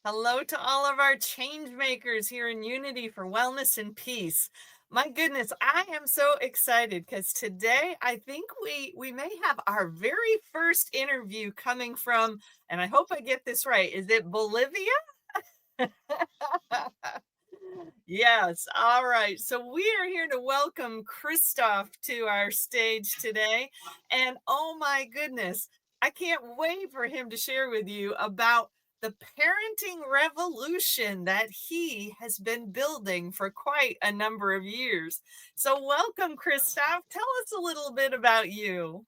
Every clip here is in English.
Hello to all of our change makers here in Unity for Wellness and Peace. My goodness, I am so excited because today I think we may have our very first interview coming from, and I hope I get this right. Is it Bolivia? Yes. All right. So we are here to welcome Christophe to our stage today. And oh my goodness, I can't wait for him to share with you about the parenting revolution that he has been building for quite a number of years. So welcome, Christophe. Tell us a little bit about you.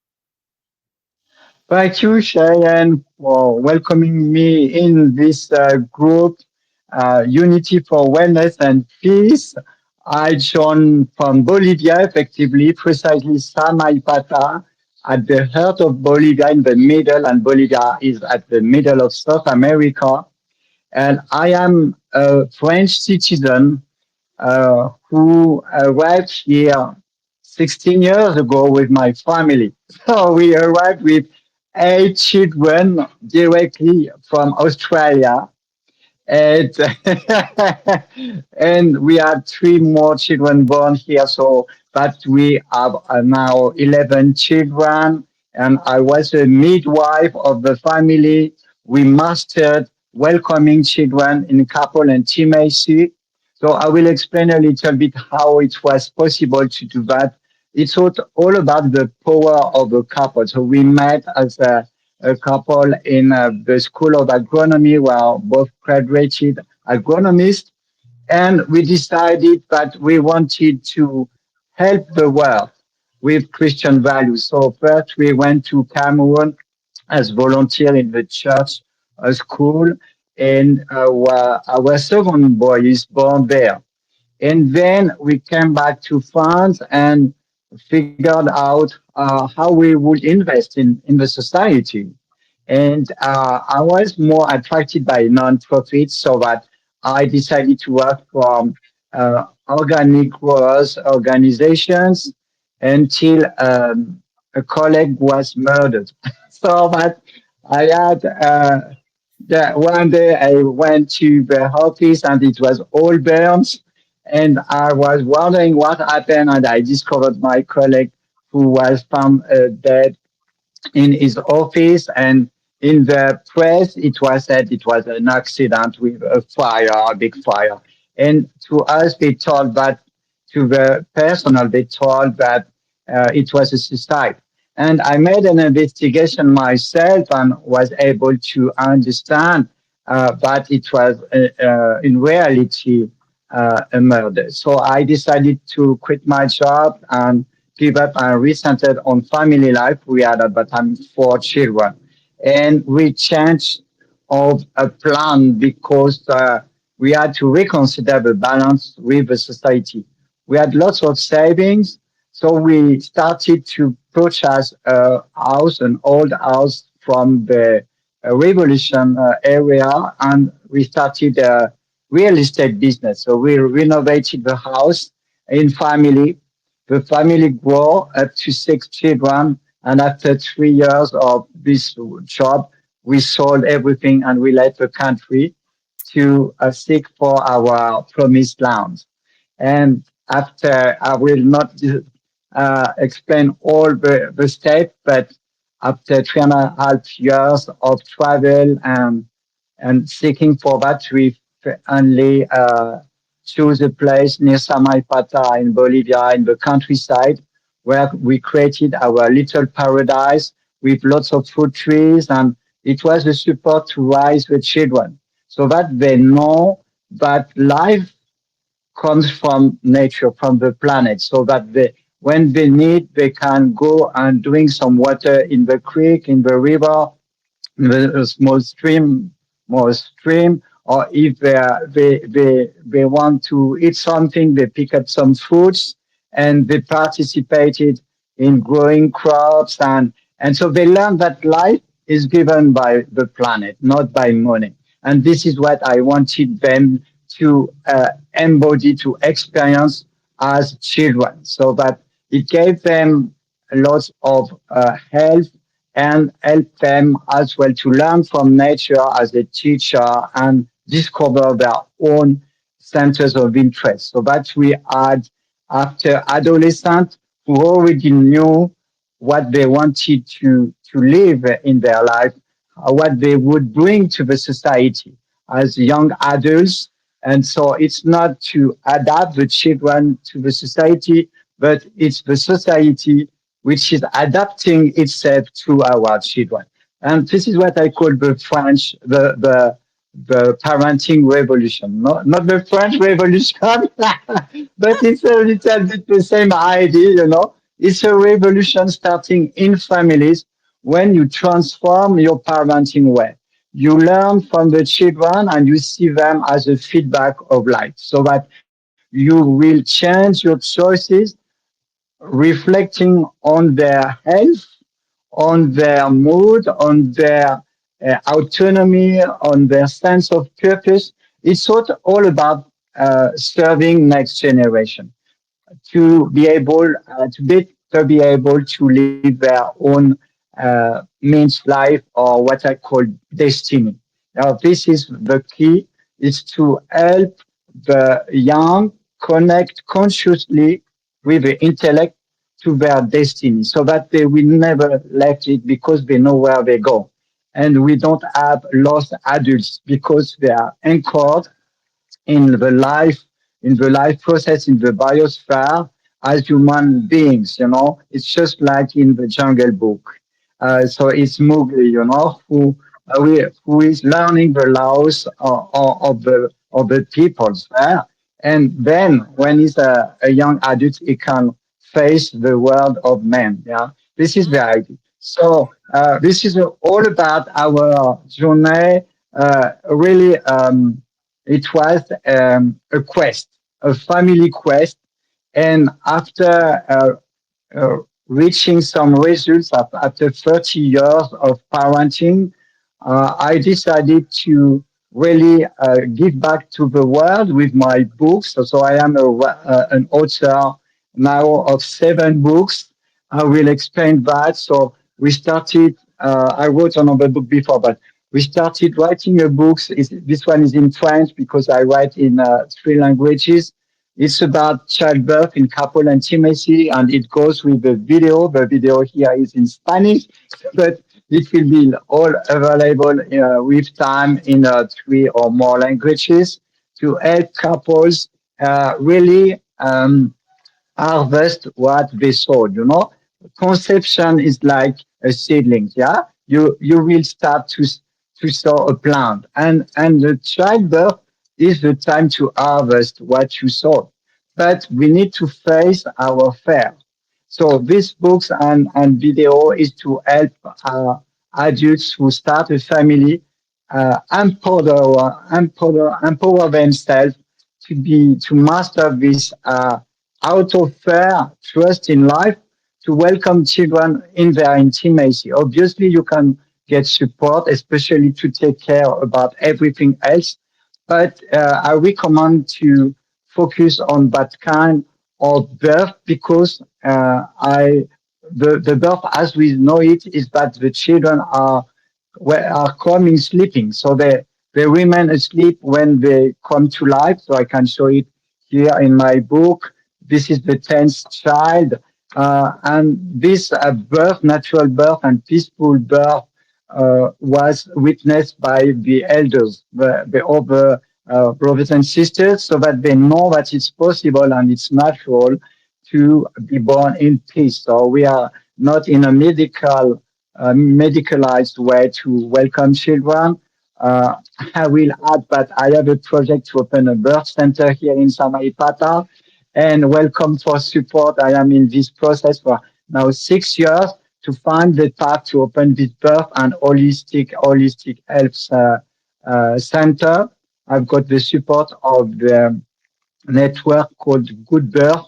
Thank you, Cheyenne, for welcoming me in this group, Unity for Wellness and Peace. I joined from Bolivia, effectively, precisely Samaipata, at the heart of Bolivia in the middle, and Bolivia is at the middle of South America. And I am a French citizen who arrived here 16 years ago with my family. So we arrived with 8 children directly from Australia. And, and we had 3 more children born here. So, but we have now 11 children. And I was a midwife of the family. We mastered welcoming children in couple intimacy. So I will explain a little bit how it was possible to do that. It's all about the power of a couple. So we met as a couple in the School of Agronomy, were both graduated agronomists, and we decided that we wanted to help the world with Christian values. So first we went to Cameroon as volunteer in the church school, and our second boy is born there. And then we came back to France and figured out how we would invest in the society. And I was more attracted by nonprofits, so that I decided to work for organic growers organizations until a colleague was murdered. So that I had that one day I went to the office and it was all burns, and I was wondering what happened, and I discovered my colleague who was found dead in his office, and in the press it was said it was an accident with a fire, a big fire. And to us they told that, to the personnel they told that it was a suicide. And I made an investigation myself and was able to understand that it was in reality a murder. So I decided to quit my job and give up and recentered on family life. We had at that time 4 children. And we changed of a plan because we had to reconsider the balance with the society. We had lots of savings, so we started to purchase a house, an old house from the revolution area, and we started a real estate business. So we renovated the house in family. The family grew up to 6 children, and after 3 years of this job, we sold everything and we left the country to seek for our promised land. And after, I will not explain all the steps, but after 3.5 years of travel and seeking for that, we only choose a place near Samaipata in Bolivia, in the countryside, where we created our little paradise with lots of fruit trees, and it was a support to raise the children so that they know that life comes from nature, from the planet, so that they, when they need, they can go and drink some water in the creek, in the river, a small stream, more stream, or if they want to eat something, they pick up some fruits and they participated in growing crops, and so they learn that life is given by the planet, not by money. And this is what I wanted them to embody, to experience as children, so that it gave them lots of health and help them as well to learn from nature as a teacher and discover their own centers of interest. So that we had after adolescents who already knew what they wanted to live in their life, what they would bring to the society as young adults. And so it's not to adapt the children to the society, but it's the society which is adapting itself to our children. And this is what I call the French, the parenting revolution. Not the French Revolution, but it's a little bit the same idea, you know. It's a revolution starting in families when you transform your parenting way. You learn from the children and you see them as a feedback of life so that you will change your choices reflecting on their health, on their mood, on their autonomy, on their sense of purpose. It's sort of all about serving next generation to be able to be able to live their own means life or what I call destiny. Now, this is the key: is to help the young connect consciously with the intellect to their destiny, so that they will never left it because they know where they go, and we don't have lost adults because they are anchored in the life process in the biosphere as human beings. You know, it's just like in the Jungle Book. So it's Mowgli, you know, who is learning the laws of the peoples there. And then when he's a young adult, he can face the world of men. Yeah, this is the idea. So this is all about our journey. Really, it was a quest, a family quest, and after reaching some results after 30 years of parenting, I decided to really give back to the world with my books. So I am an author now of 7 books. I will explain that. So we started, I wrote another book before, but we started writing a book. This one is in French because I write in 3 languages. It's about childbirth in couple intimacy, and it goes with the video. The video here is in Spanish, but it will be all available with time in 3 or more languages to help couples really harvest what they sowed. You know, conception is like a seedling. Yeah, you will start to sow a plant, and the childbirth is the time to harvest what you sowed. But we need to face our fear. So these books and video is to help adults who start a family empower themselves to master this out of fear, trust in life, to welcome children in their intimacy. Obviously, you can get support, especially to take care about everything else. But I recommend to focus on that kind of birth because the birth as we know it is that the children are coming sleeping, so they remain asleep when they come to life. So I can show it here in my book. This is the 10th child, and this birth, natural birth, and peaceful birth was witnessed by the elders, the other brothers and sisters, so that they know that it's possible and it's natural to be born in peace. So we are not in a medicalized way to welcome children. Uh, I will add that I have a project to open a birth center here in Samaipata, and welcome for support. I am in this process for now 6 years to find the path to open this birth and holistic health center. I've got the support of the network called Good Birth,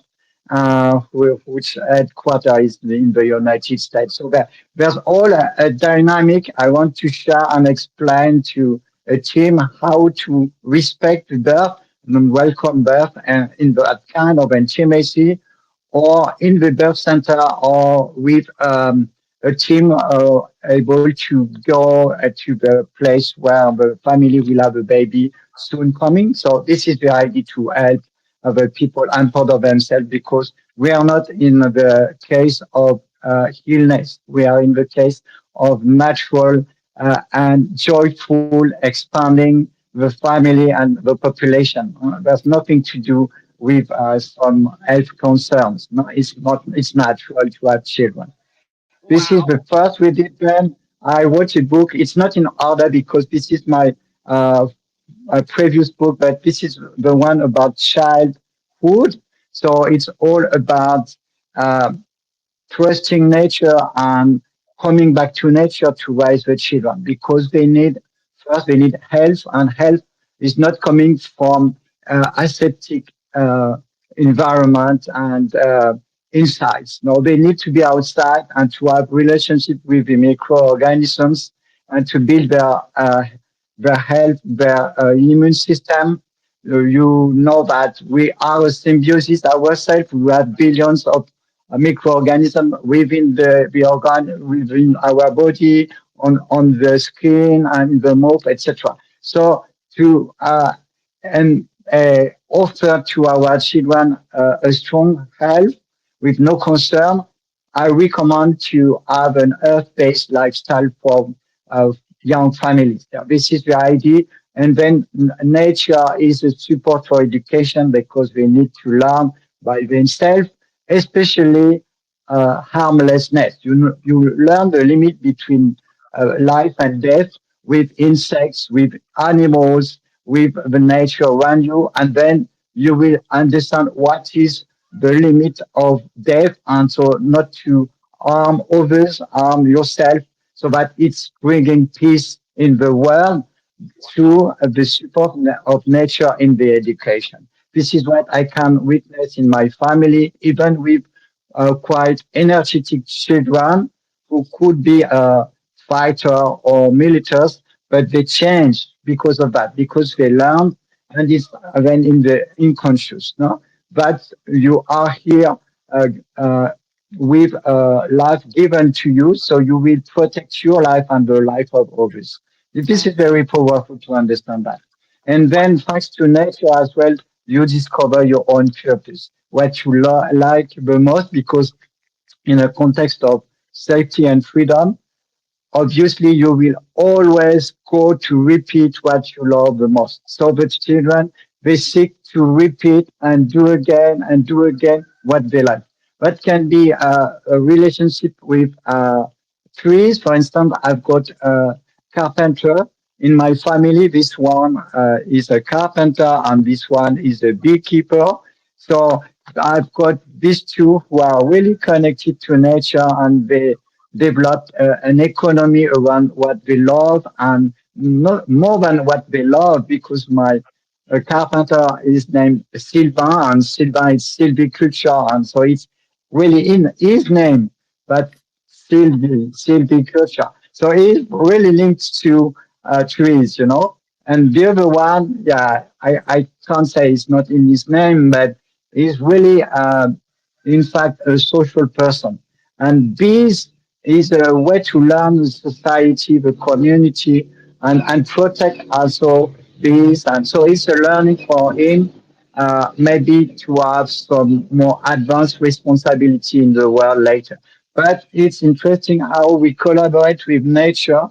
which headquarters is in the United States. So there's all a dynamic. I want to share and explain to a team how to respect birth and welcome birth and in that kind of intimacy or in the birth center or with a team able to go to the place where the family will have a baby soon coming. So this is the idea to help other people and part of themselves because we are not in the case of illness. We are in the case of natural and joyful expanding the family and the population. There's nothing to do with some health concerns. No, it's not. It's natural to have children. This is the Wow. first we did then. I wrote a book. It's not in order because this is my uh, previous book, but this is the one about childhood. So it's all about uh, trusting nature and coming back to nature to raise the children because they need first they need health and health is not coming from aseptic environment and insides. No, they need to be outside and to have relationship with the microorganisms and to build their health, their immune system. You know that we are a symbiosis ourselves. We have billions of microorganism within the organ within our body on the skin and the mouth etc so to and offer to our children a strong health with no concern. I recommend to have an earth-based lifestyle for young families. Yeah, this is the idea. And then nature is a support for education because they need to learn by themselves, especially harmlessness. You learn the limit between life and death with insects, with animals, with the nature around you, and then you will understand what is the limit of death, and so not to harm others, harm yourself, so that it's bringing peace in the world through the support of nature in the education. This is what I can witness in my family, even with quite energetic children who could be a fighter or militaries, but they change because of that, because they learn and it's then in the unconscious. No, but you are here uh, uh, with life given to you, so you will protect your life and the life of others. This is very powerful to understand that. And then, thanks to nature as well, you discover your own purpose, what you like the most, because in a context of safety and freedom, obviously you will always go to repeat what you love the most. So the children, they seek to repeat and do again what they like. That can be a relationship with trees. For instance, I've got a carpenter in my family. This one is a carpenter and this one is a beekeeper. So I've got these two who are really connected to nature and they developed an economy around what they love and not more than what they love because my carpenter is named Sylvain and Sylvain is silviculture and so it's really in his name but silviculture. So it's really linked to trees, you know. And the other one, yeah, I can't say it's not in his name, but he's really, in fact, a social person. And bees is a way to learn the society, the community, and protect also bees. And so it's a learning for him, maybe to have some more advanced responsibility in the world later. But it's interesting how we collaborate with nature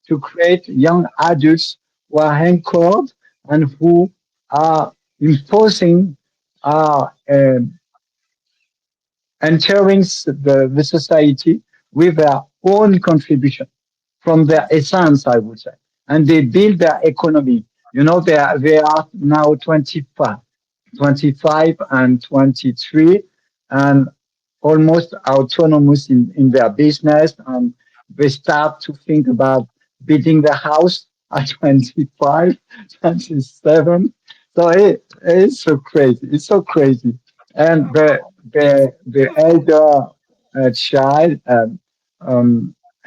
to create young adults who are anchored and who are imposing, are entering the society with their own contribution from their essence, I would say. And they build their economy. You know, they are now 25 and 23 and almost autonomous in their business. And they start to think about building their house at 25, 27. So it's so crazy. It's so crazy. And the elder child,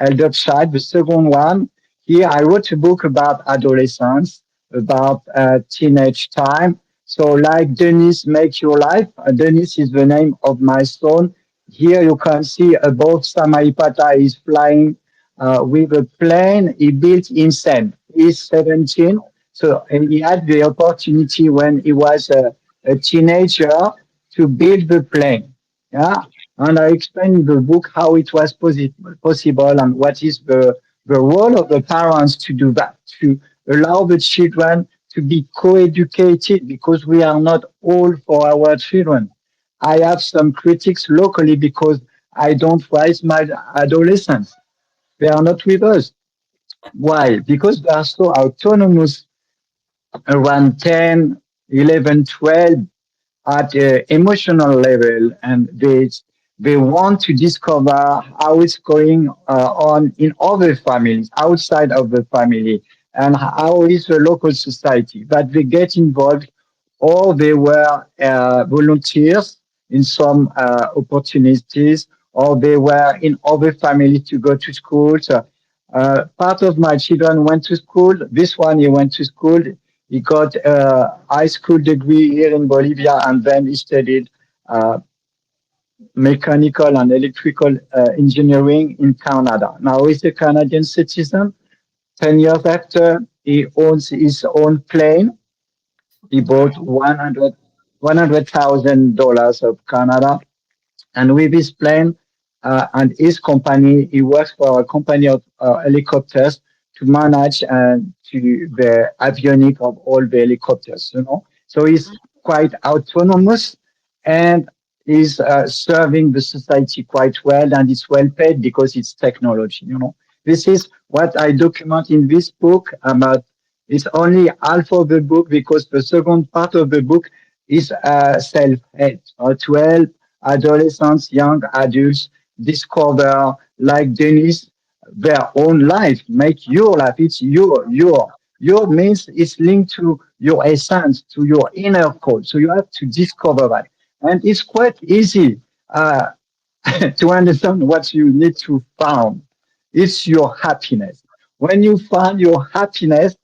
elder child, the second one, here I wrote a book about adolescence, about teenage time. So like Denis Make Your Life, Denis is the name of my son. here you can see above Samaipata is flying with a plane he built himself. He's 17, so and he had the opportunity when he was a teenager to build the plane. Yeah, and I explained in the book how it was possible and what is the role of the parents to do that, to allow the children to be co-educated because we are not all for our children. I have some critics locally because I don't raise my adolescents. They are not with us. Why? Because they are so autonomous around 10, 11, 12 at emotional level, and they want to discover how it's going on in other families outside of the family and how is the local society, but they get involved or they were volunteers in some opportunities or they were in other families to go to school. So, part of my children went to school. This one, he went to school. He got a high school degree here in Bolivia, and then he studied uh, mechanical and electrical engineering in Canada. Now he's a Canadian citizen. 10 years after, he owns his own plane. He bought Wow. $100,000 of Canada, and with his plane and his company, he works for a company of helicopters to manage and to the avionic of all the helicopters. So he's quite autonomous and is serving the society quite well, and it's well paid because it's technology. This is what I document in this book about. It's only half of the book because the second part of the book is self-help, to help adolescents, young adults discover, like Dennis, their own life. Make your life. It's your means is linked to your essence, to your inner code. So you have to discover that, and it's quite easy to understand what you need to find. It's your happiness. When you find your happiness,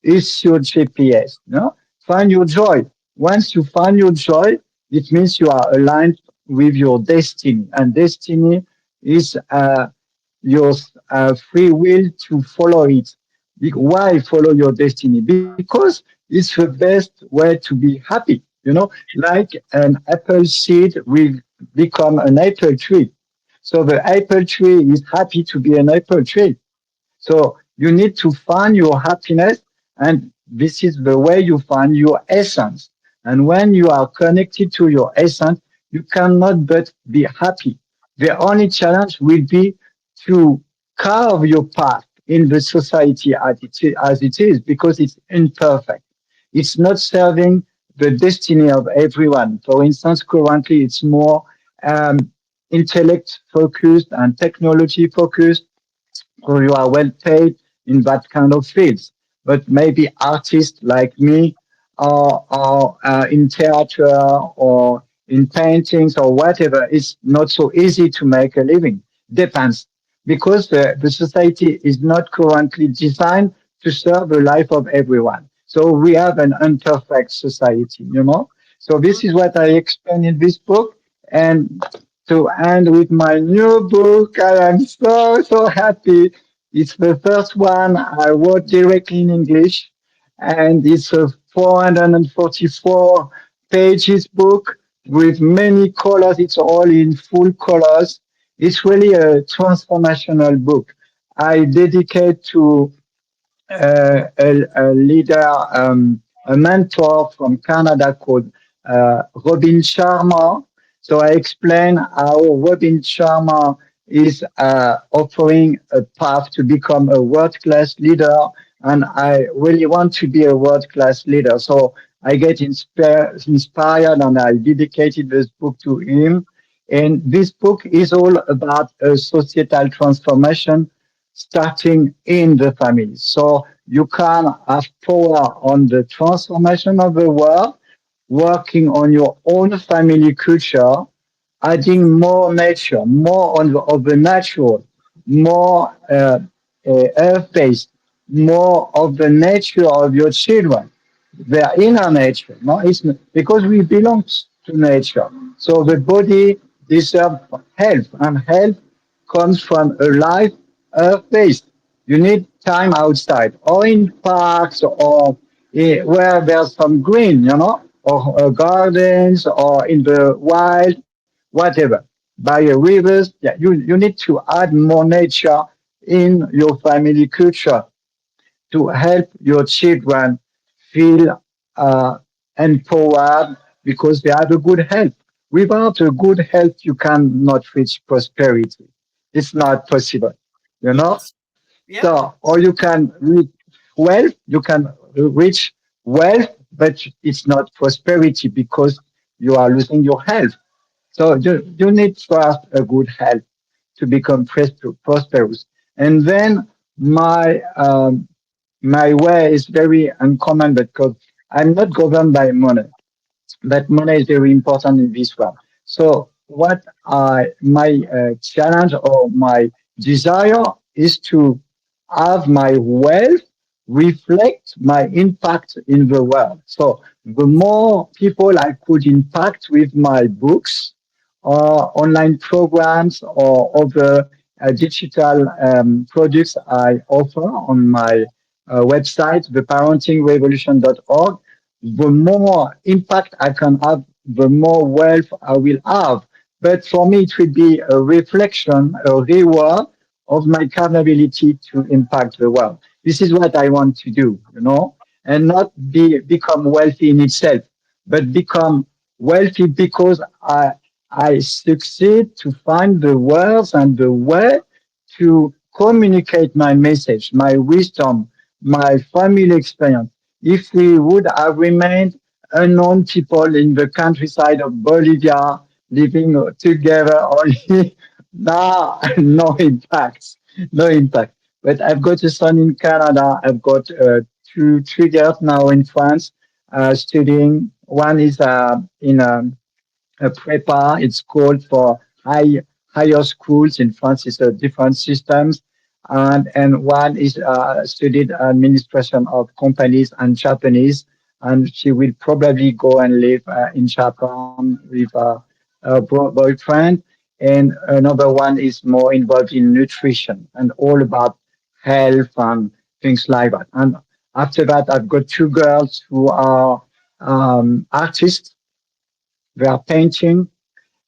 it's your GPS. No, find your joy. Once you find your joy, it means you are aligned with your destiny, and destiny is your free will to follow it. Why follow your destiny? Because it's the best way to be happy. Like an apple seed will become an apple tree. So the apple tree is happy to be an apple tree. So you need to find your happiness, and this is the way you find your essence. And when you are connected to your essence, you cannot but be happy. The only challenge will be to carve your path in the society as it is because it's imperfect. It's not serving the destiny of everyone. For instance, currently it's more um, intellect focused and technology focused, so you are well paid in that kind of fields. But maybe artists like me are in theater or in paintings or whatever, it's not so easy to make a living. Depends. Because the society is not currently designed to serve the life of everyone. So we have an imperfect society. So this is what I explain in this book. And to end with my new book. I am so happy. It's the first one I wrote directly in English, and it's a 444 pages book with many colors. It's all in full colors. It's really a transformational book. I dedicate to a leader, a mentor from Canada called Robin Sharma. So I explain how Robin Sharma is offering a path to become a world-class leader, and I really want to be a world-class leader. So I get inspired, and I dedicated this book to him. And this book is all about a societal transformation starting in the family. So you can have power on the transformation of the world, working on your own family culture, adding more nature, more of the natural, more earth-based, more of the nature of your children, their inner nature. No, it's not, because we belong to nature. So the body deserve help, and help comes from a life based. You need time outside, or in parks, or where there's some green, or gardens, or in the wild, whatever. By rivers, yeah, you need to add more nature in your family culture to help your children feel empowered because they have a good health. Without a good health, you cannot reach prosperity. It's not possible, you know? That's yep. So, or you can reach wealth, you can reach wealth, but it's not prosperity because you are losing your health. So you need first a good health to become prosperous. And then my my way is very uncommon because I'm not governed by money, but money is very important in this world. So what I my challenge or my desire is to have my wealth reflect my impact in the world. So the more people I could impact with my books or online programs or other digital products I offer on my website, theparentingrevolution.org, the more impact I can have, the more wealth I will have. But for me, it will be a reflection, a reward of my capability to impact the world. This is what I want to do, and not become wealthy in itself, but become wealthy because I succeed to find the words and the way to communicate my message, my wisdom, my family experience. If we would have remained unknown people in the countryside of Bolivia, living together only, nah, no impact, no impact. But I've got a son in Canada. I've got three girls now in France studying. One is in a prepa. It's called for higher schools in France. It's a different systems, and one is studied administration of companies and Japanese, and she will probably go and live in Japan with a boyfriend. And another one is more involved in nutrition and all about health and things like that. And after that, I've got two girls who are artists. They are painting,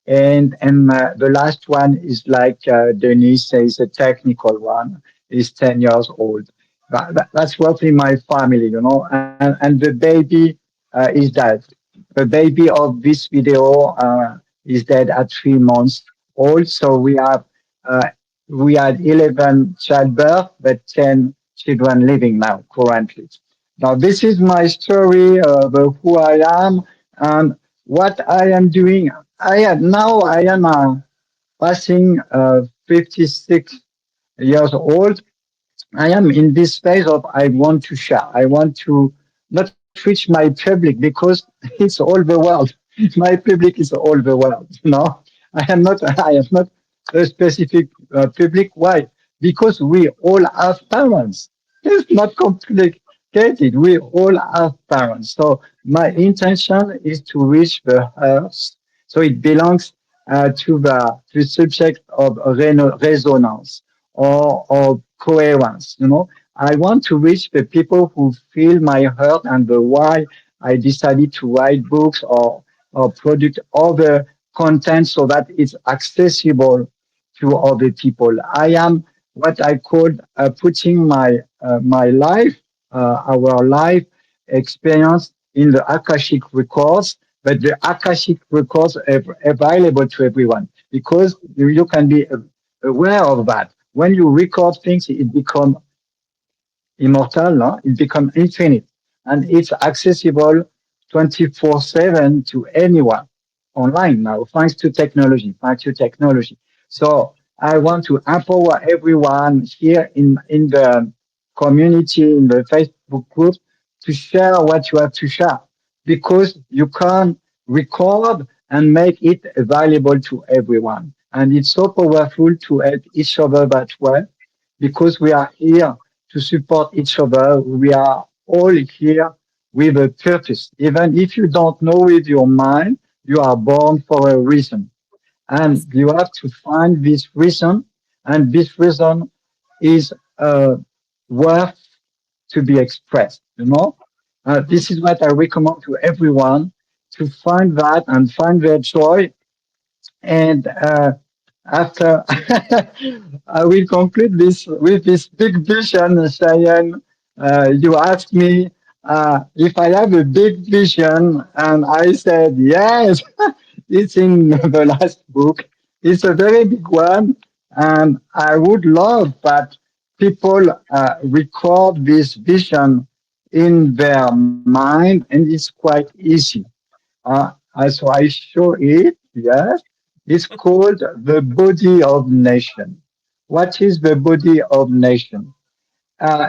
and the last one is like Denise says, a technical one. Is 10 years old. That's roughly my family, and the baby is dead. The baby of this video is dead at 3 months old. So uh, we had 11 childbirth, but 10 children living now currently. Now this is my story of who I am and what I am doing. I am passing 56 years old. I am in this phase of I want to share. I want to not reach my public because it's all the world. My public is all the world. I am not. I am not a specific public. Why? Because we all have parents. It's not complicated. We all have parents. So my Yep. intention is to reach the earth. So it belongs to the subject of resonance or coherence. I want to reach the people who feel my hurt and the why I decided to write books or produce other content so that it's accessible to other people. I am what I call putting my life, our life experience in the Akashic records, but the Akashic records are available to everyone because you can be aware of that. When you record things, it becomes immortal, no? It becomes infinite, and it's accessible 24/7 to anyone online now, thanks to technology, thanks to technology. So I want to empower everyone here in the community, in the Facebook group, to share what you have to share because you can record and make it available to everyone. And it's so powerful to help each other that way because we are here to support each other. We are all here with a purpose. Even if you don't know with your mind, you are born for a reason. and you have to find this reason, and this reason is worth to be expressed. Mhm. This is what I recommend to everyone to find that and find their joy. And after I will conclude this with this big vision, Cheyenne. You asked me if I have a big vision, and I said yes. It's in the last book. It's a very big one, and I would love that people record this vision in their mind, and it's quite easy. So I show it, yes. It's called the body of nation. What is the body of nation?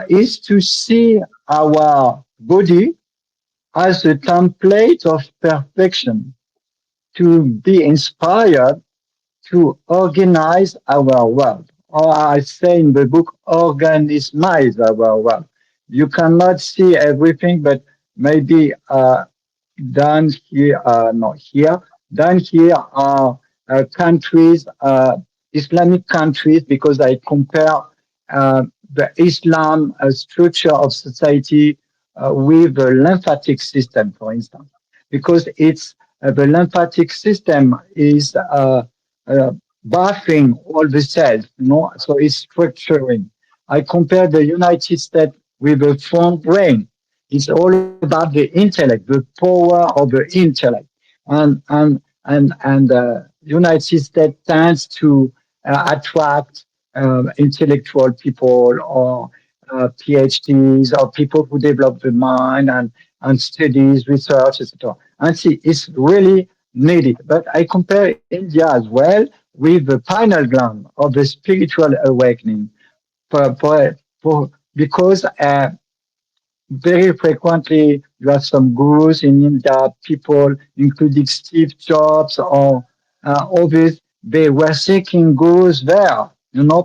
Is to see our body as a template of perfection, to be inspired to organize our world. Or I say in the book, organize our world. You cannot see everything, but maybe down here, not here, down here are countries, Islamic countries, because I compare the Islam structure of society with the lymphatic system, for instance, because it's the lymphatic system is uh, bathing all the cells, so it's structuring. I compare the United States with the front brain. It's all about the intellect, the power of the intellect, and United States tends to attract intellectual people or PhDs or people who develop the mind and studies, research, etc. And see, it's really needed. But I compare India as well with the pineal gland of the spiritual awakening, for, for, because very frequently, you have some gurus in India, people, including Steve Jobs or others, they were seeking gurus there,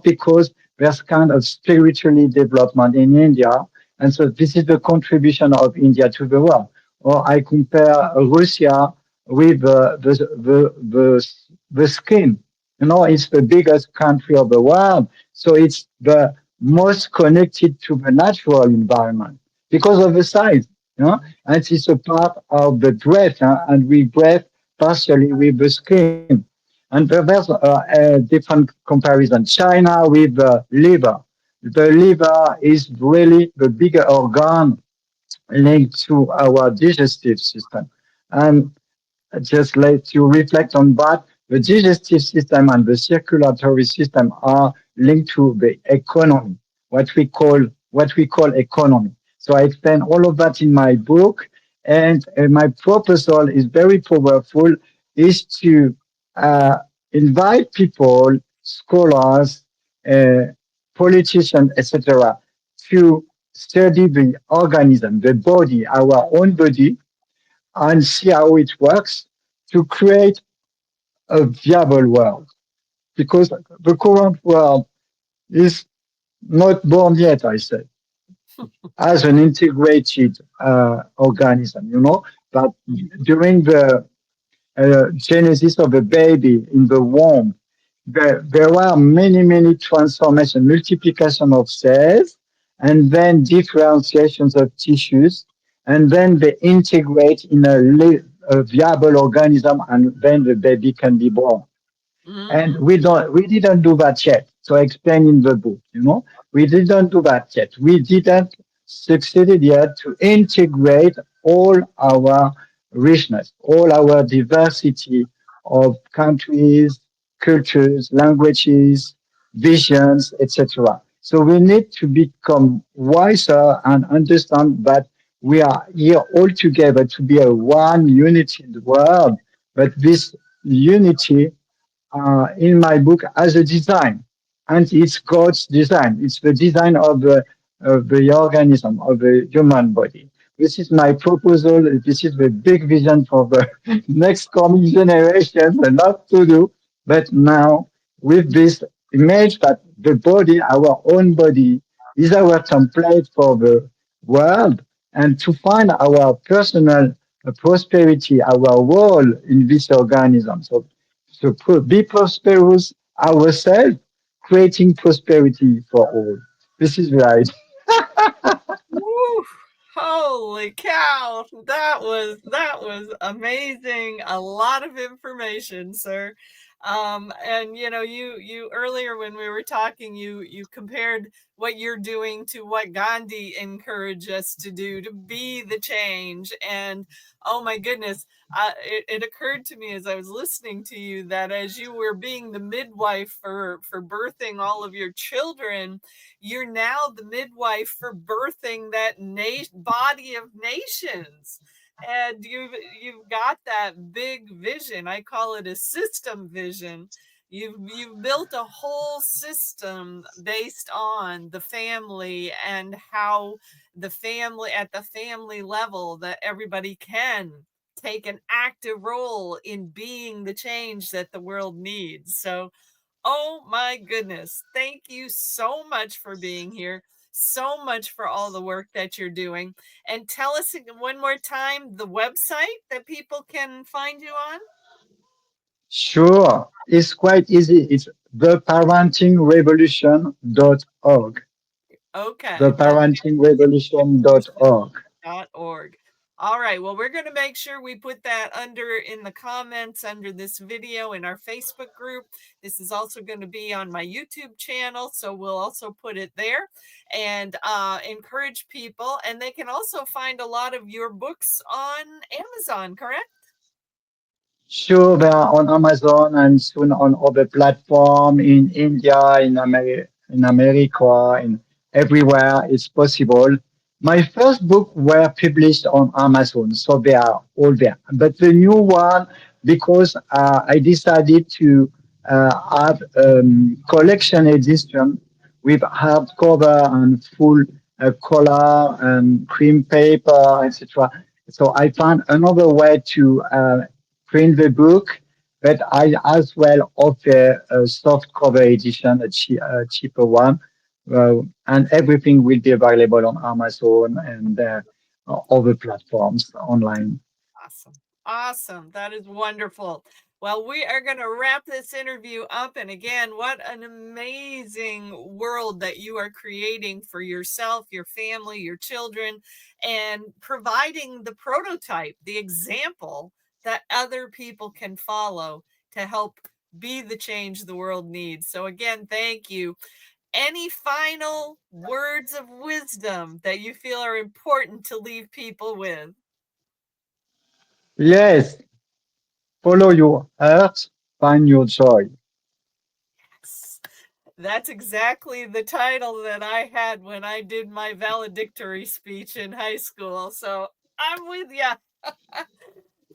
because there's kind of spiritually development in India. And so this is the contribution of India to the world. Or I compare Russia with the skin. It's the biggest country of the world. So it's the most connected to the natural environment because of the size, and it's a part of the breath, and we breathe partially with the skin. And there's a different comparison. China with the liver. The liver is really the bigger organ linked to our digestive system. And just let you reflect on that. The digestive system and the circulatory system are linked to the economy, what we call what we call economy. So I explain all of that in my book, and my proposal is very powerful: is to uh, invite people, scholars, uh, politicians, etc., to study the organism, the body, our own body, and see how it works to create a viable world. Because the current world is not born yet, I say, as an integrated organism, but during the genesis of a baby in the womb, there are many, many transformation, multiplication of cells, and then differentiations of tissues, and then they integrate in a viable organism, and then the baby can be born. And Mhm. we didn't do that yet. So I explain in the book, we didn't do that yet. We didn't succeeded yet to integrate all our richness, all our diversity of countries, cultures, languages, visions, etc. So we need to become wiser and understand that we are here all together to be a one unity in the world. But this unity in my book as a design, and it's God's design. It's the design of the organism of the human body. This is my proposal. This is the big vision for the next coming generations. A lot to do, but now with this image that the body, our own body, is our template for the world, and to find our personal prosperity, our role in this organism. So So be prosperous ourselves, creating prosperity for all. This is right. Woo! Holy cow! That was amazing. A lot of information, sir. And you earlier when we were talking, you compared what you're doing to what Gandhi encouraged us to do, to be the change. And oh my goodness, it occurred to me as I was listening to you that as you were being the midwife for birthing all of your children, you're now the midwife for birthing that body of nations. And you've got that big vision. I call it a system vision. You've built a whole system based on the family, and how the family, at the family level, that everybody can take an active role in being the change that the world needs. So oh my goodness. Thank you so much for being here. So much for all the work that you're doing. And tell us one more time the website that people can find you on. Sure, it's quite easy. It's theparentingrevolution.org. Okay, Theparentingrevolution.org. org. All right. Well, we're going to make sure we put that under in the comments under this video in our Facebook group. This is also going to be on my YouTube channel, so we'll also put it there and encourage people. And they can also find a lot of your books on Amazon, correct? Sure, they are on Amazon and soon on other platform in India, in America, in everywhere it's possible. My first book were published on Amazon, so they are all there. But the new one, because I decided to have collection edition with hardcover and full color and cream paper, etc. So I found another way to print the book, but I as well offer a soft cover edition, a cheaper one, and everything will be available on Amazon and other platforms online. Awesome. Awesome. That is wonderful. Well, we are going to wrap this interview up. And again, what an amazing world that you are creating for yourself, your family, your children, and providing the prototype, the example that other people can follow to help be the change the world needs. So, again, thank you. Any final words of wisdom that you feel are important to leave people with? Yes, follow your heart, find your joy. That's exactly the title that I had when I did my valedictory speech in high school. So I'm with you.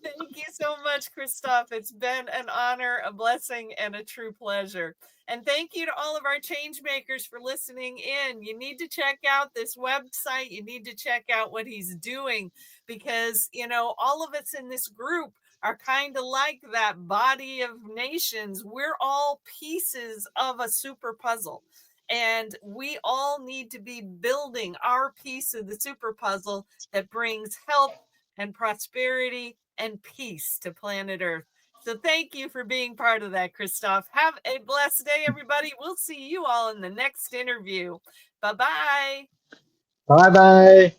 Thank you so much, Christophe. It's been an honor, a blessing, and a true pleasure. And thank you to all of our change makers for listening in. You need to check out this website. You need to check out what he's doing because, all of us in this group are kind of like that body of nations. We're all pieces of a super puzzle. And we all need to be building our piece of the super puzzle that brings health and prosperity and peace to planet Earth. So thank you for being part of that, Christophe. Have a blessed day, everybody. We'll see you all in the next interview. Bye bye. Bye bye.